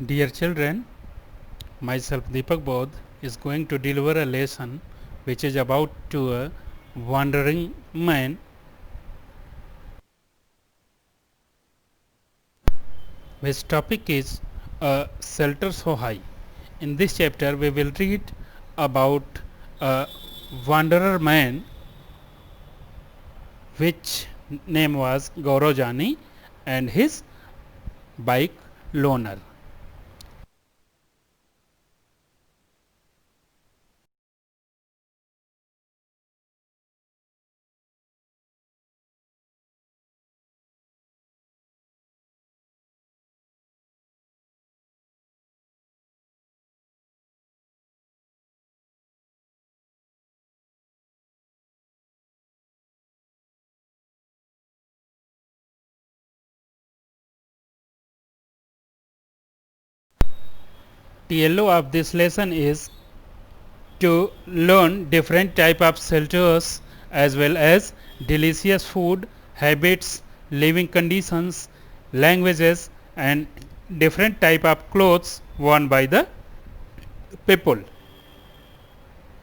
Dear children, myself Deepak Bodh is going to deliver a lesson which is about to a wandering man. His topic is a shelter so high. In this chapter, we will read about a wanderer man which name was Gaurav Jani and his bike loaner. TLO of this lesson is to learn different type of shelters as well as delicious food, habits, living conditions, languages and different type of clothes worn by the people.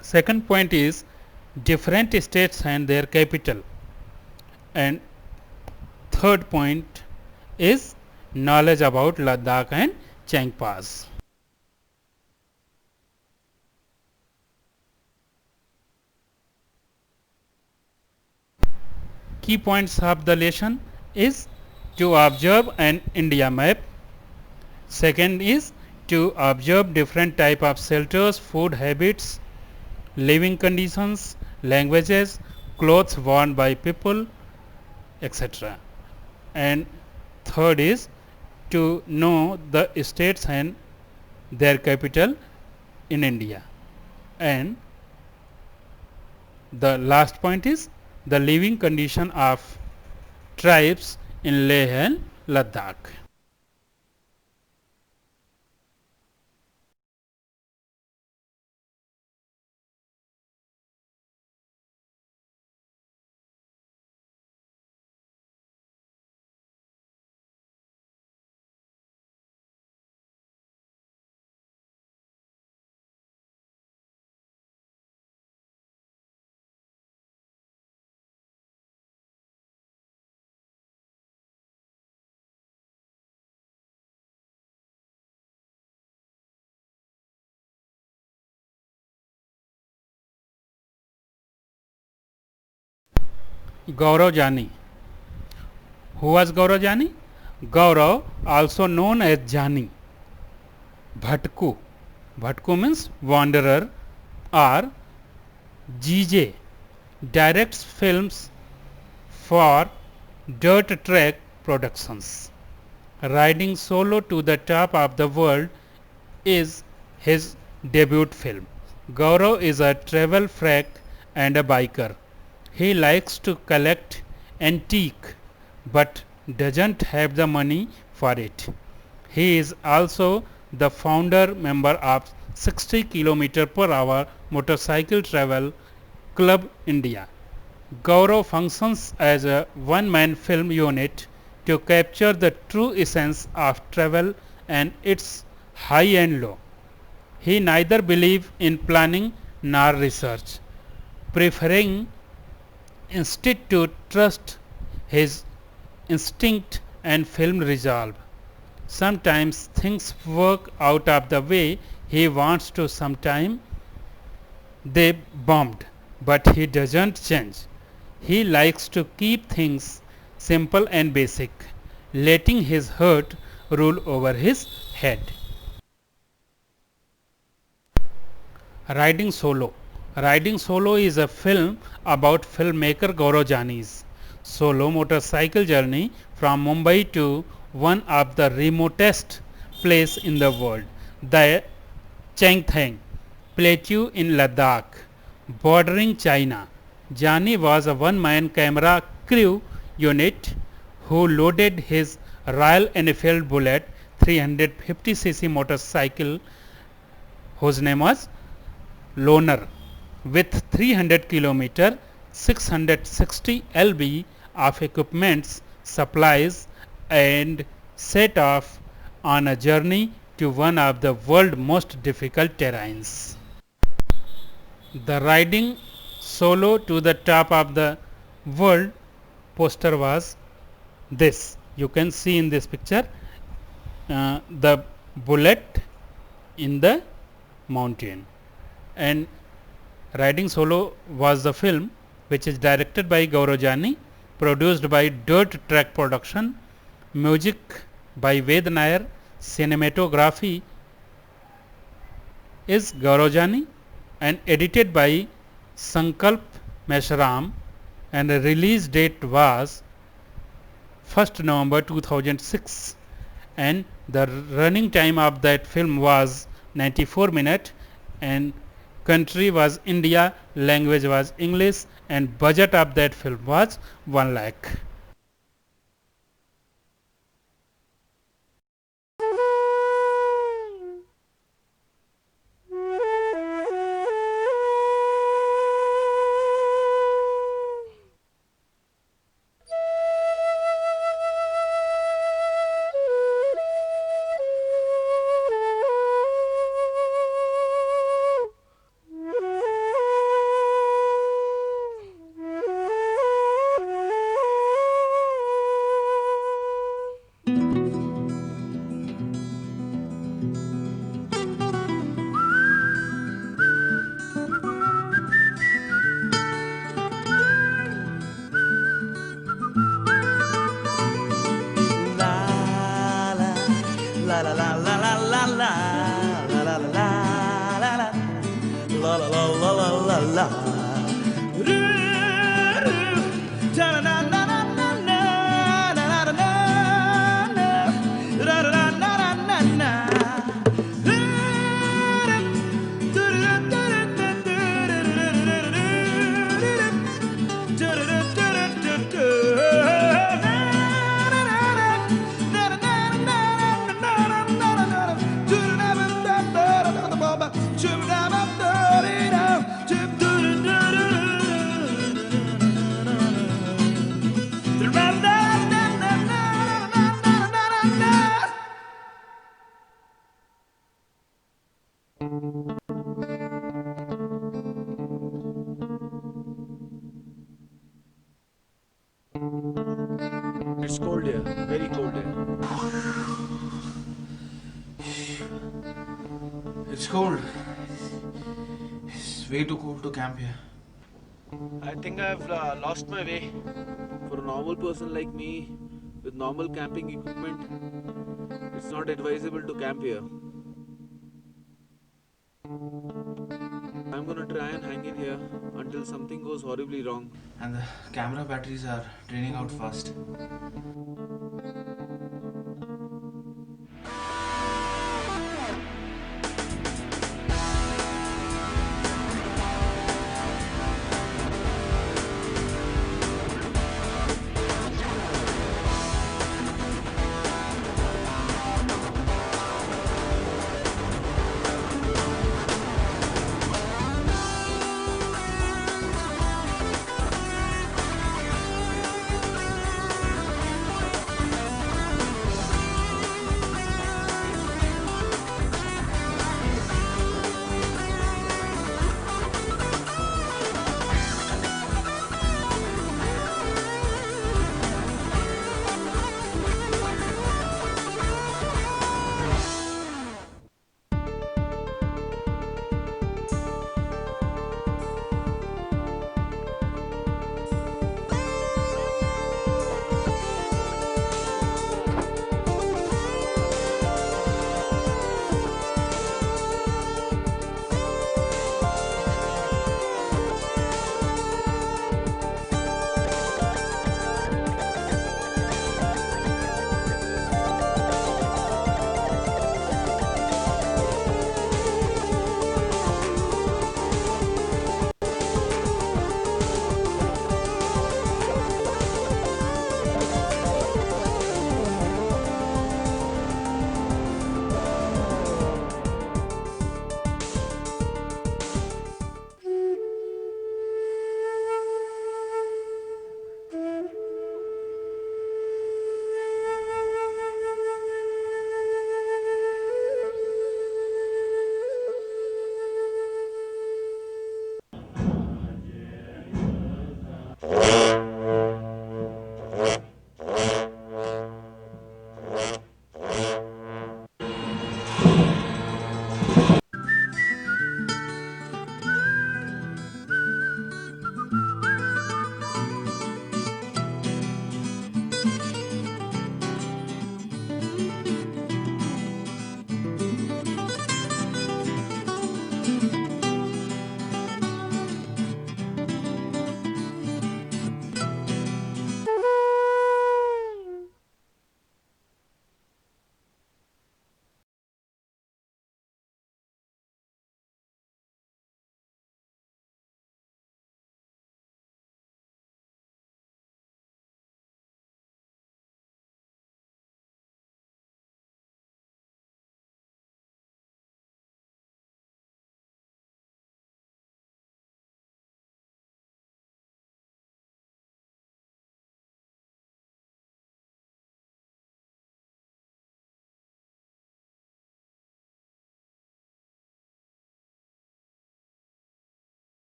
Second point is different states and their capital. And third point is knowledge about Ladakh and Changpas. Key points of the lesson is to observe an India map. Second is to observe different type of shelters, food habits, living conditions, languages, clothes worn by people, etc. And third is to know the states and their capital in India. And the last point is the living condition of tribes in Leh and Ladakh. Gaurav Jani. Who was Gaurav Jani? Gaurav, also known as Jani. Bhatku. Bhatku means wanderer, or GJ directs films for Dirt Track Productions. Riding Solo to the Top of the World is his debut film. Gaurav is a travel freak and a biker. He likes to collect antique but doesn't have the money for it. He is also the founder member of 60 km per hour motorcycle travel club India. Gaurav functions as a one-man film unit to capture the true essence of travel and its high and low. He neither believes in planning nor research, preferring instead to trust his instinct and film resolve. Sometimes things work out of the way he wants to, sometimes they bombed, but he doesn't change. He likes to keep things simple and basic, letting his heart rule over his head. Riding Solo. Riding Solo is a film about filmmaker Gaurav Jani's solo motorcycle journey from Mumbai to one of the remotest place in the world, the Changthang Plateau in Ladakh, bordering China. Jani was a one-man camera crew unit who loaded his Royal Enfield Bullet 350cc motorcycle, whose name was Loaner, with 300 km 660 lb of equipments, supplies and set off on a journey to one of the world's most difficult terrains. The riding solo to the top of the world poster was this. You can see in this picture the bullet in the mountain, and riding solo was the film which is directed by Gaurav Jani, produced by Dirt Track Production, music by Ved Nair, cinematography is Gaurav Jani, and edited by Sankalp Meshram, and the release date was 1st November 2006, and the running time of that film was 94 minutes, and country was India, language was English, and budget of that film was 1 lakh. It's cold here, very cold here. It's cold. It's way too cold to camp here. I think I've lost my way. For a normal person like me, with normal camping equipment, it's not advisable to camp here. I'm gonna try and hang in here until something goes horribly wrong. And the camera batteries are draining out fast.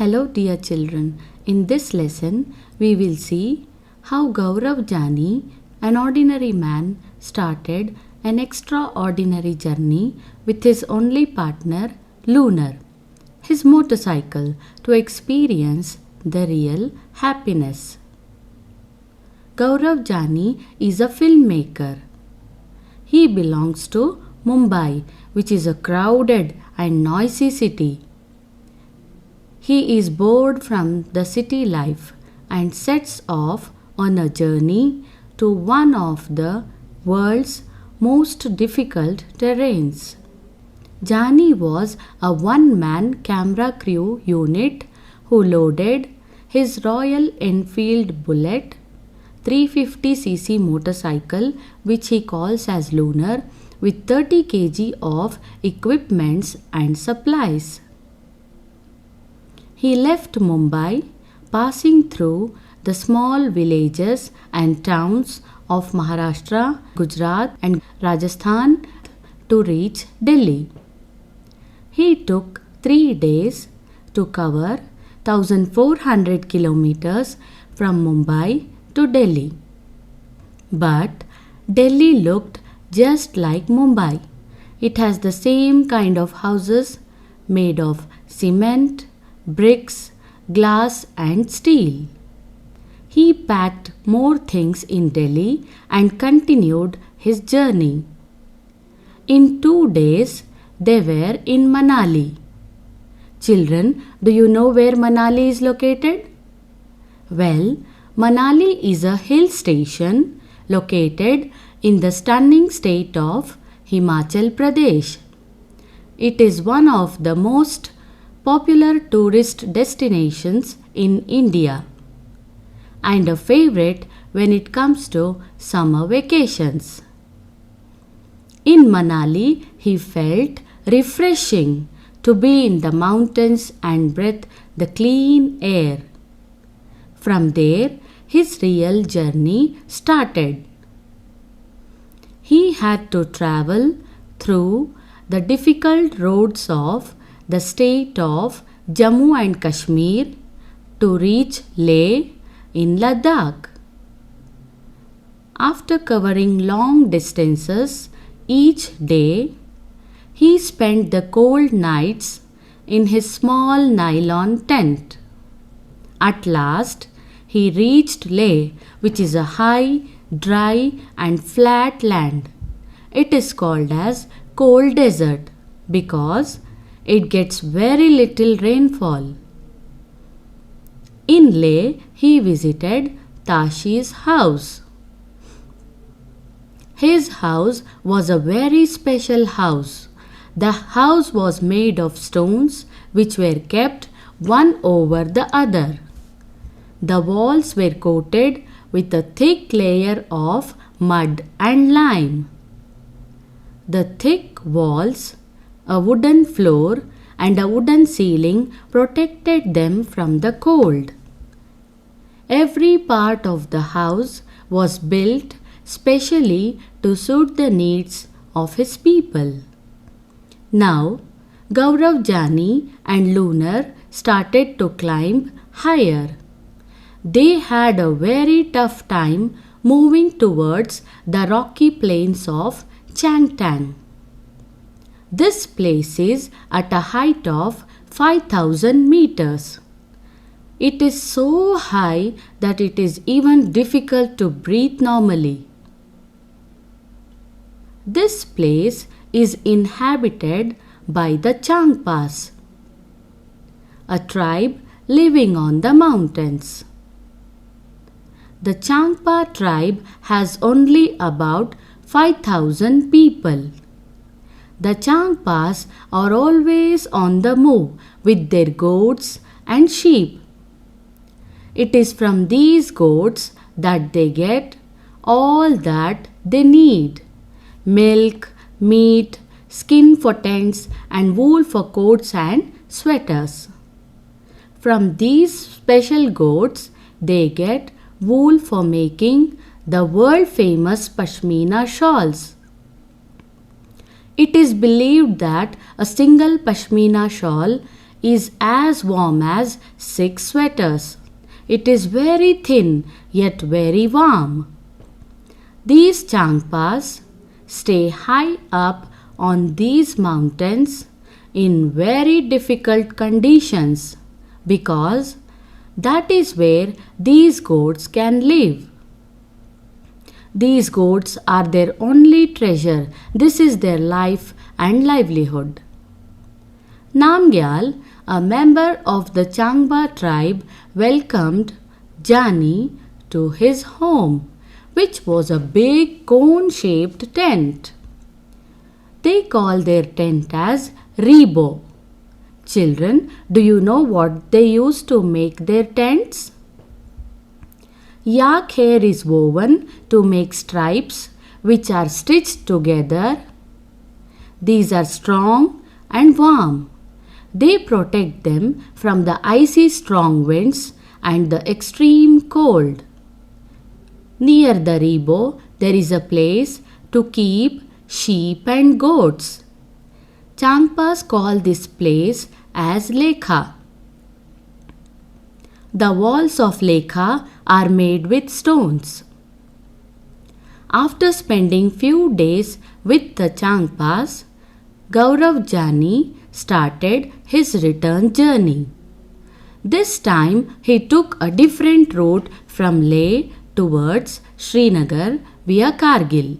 Hello dear children, in this lesson we will see how Gaurav Jani, an ordinary man, started an extraordinary journey with his only partner Lunar, his motorcycle, to experience the real happiness. Gaurav Jani is a filmmaker. He belongs to Mumbai, which is a crowded and noisy city. He is bored from the city life and sets off on a journey to one of the world's most difficult terrains. Jani was a one-man camera crew unit who loaded his Royal Enfield Bullet 350cc motorcycle, which he calls as Lunar, with 30 kg of equipments and supplies. He left Mumbai, passing through the small villages and towns of Maharashtra, Gujarat and Rajasthan to reach Delhi. He took 3 days to cover 1400 kilometers from Mumbai to Delhi. But Delhi looked just like Mumbai. It has the same kind of houses made of cement, bricks, glass and steel. He packed more things in Delhi and continued his journey. In 2 days, they were in Manali. Children, do you know where Manali is located? Well, Manali is a hill station located in the stunning state of Himachal Pradesh. It is one of the most popular tourist destinations in India and a favorite when it comes to summer vacations. In Manali, he felt refreshing to be in the mountains and breathe the clean air. From there, his real journey started. He had to travel through the difficult roads of the state of Jammu and Kashmir to reach Leh in Ladakh. After covering long distances each day, he spent the cold nights in his small nylon tent. At last, he reached Leh, which is a high, dry and flat land. It is called as cold desert because it gets very little rainfall. In Leh, he visited Tashi's house. His house was a very special house. The house was made of stones which were kept one over the other. The walls were coated with a thick layer of mud and lime. The thick walls, a wooden floor, and a wooden ceiling protected them from the cold. Every part of the house was built specially to suit the needs of his people. Now, Gaurav, Jani and Lunar started to climb higher. They had a very tough time moving towards the rocky plains of Changtang. This place is at a height of 5,000 meters. It is so high that it is even difficult to breathe normally. This place is inhabited by the Changpas, a tribe living on the mountains. The Changpa tribe has only about 5,000 people. The Changpas are always on the move with their goats and sheep. It is from these goats that they get all that they need: milk, meat, skin for tents, and wool for coats and sweaters. From these special goats, they get wool for making the world famous Pashmina shawls. It is believed that a single Pashmina shawl is as warm as 6 sweaters. It is very thin yet very warm. These Changpas stay high up on these mountains in very difficult conditions because that is where these goats can live. These goats are their only treasure. This is their life and livelihood. Namgyal, a member of the Changpa tribe, welcomed Jani to his home, which was a big cone-shaped tent. They call their tent as Rebo. Children, do you know what they use to make their tents? Yak hair is woven to make stripes which are stitched together. These are strong and warm. They protect them from the icy strong winds and the extreme cold. Near the Rebo, there is a place to keep sheep and goats. Changpas call this place as Lekha. The walls of Lekha are made with stones. After spending few days with the Changpas, Gaurav Jani started his return journey. This time he took a different route from Leh towards Srinagar via Kargil.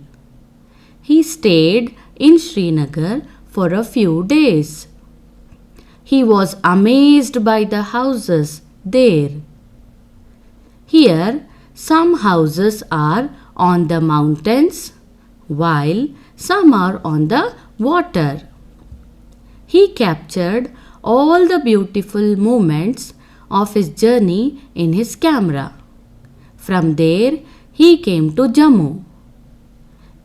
He stayed in Srinagar for a few days. He was amazed by the houses there. Here, some houses are on the mountains, while some are on the water. He captured all the beautiful moments of his journey in his camera. From there, he came to Jammu.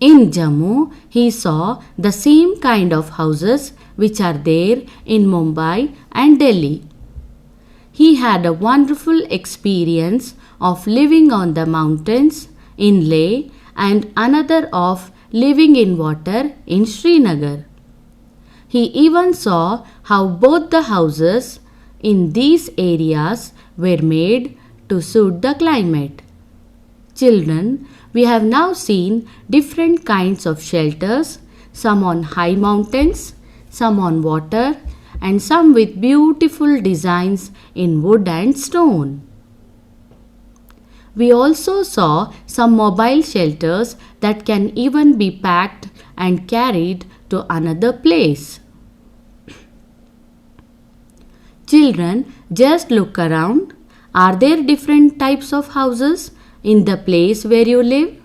In Jammu, he saw the same kind of houses which are there in Mumbai and Delhi. He had a wonderful experience of living on the mountains in Leh and another of living in water in Srinagar. He even saw how both the houses in these areas were made to suit the climate. Children, we have now seen different kinds of shelters, some on high mountains, some on water, and some with beautiful designs in wood and stone. We also saw some mobile shelters that can even be packed and carried to another place. Children, just look around. Are there different types of houses in the place where you live?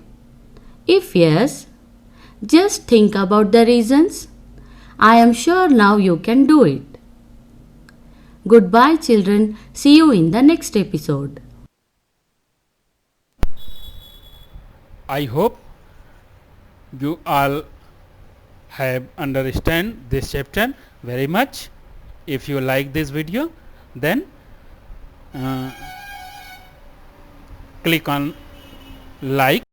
If yes, just think about the reasons. I am sure now you can do it. Goodbye, children. See you in the next episode. I hope you all have understand this chapter very much. If you like this video, then click on like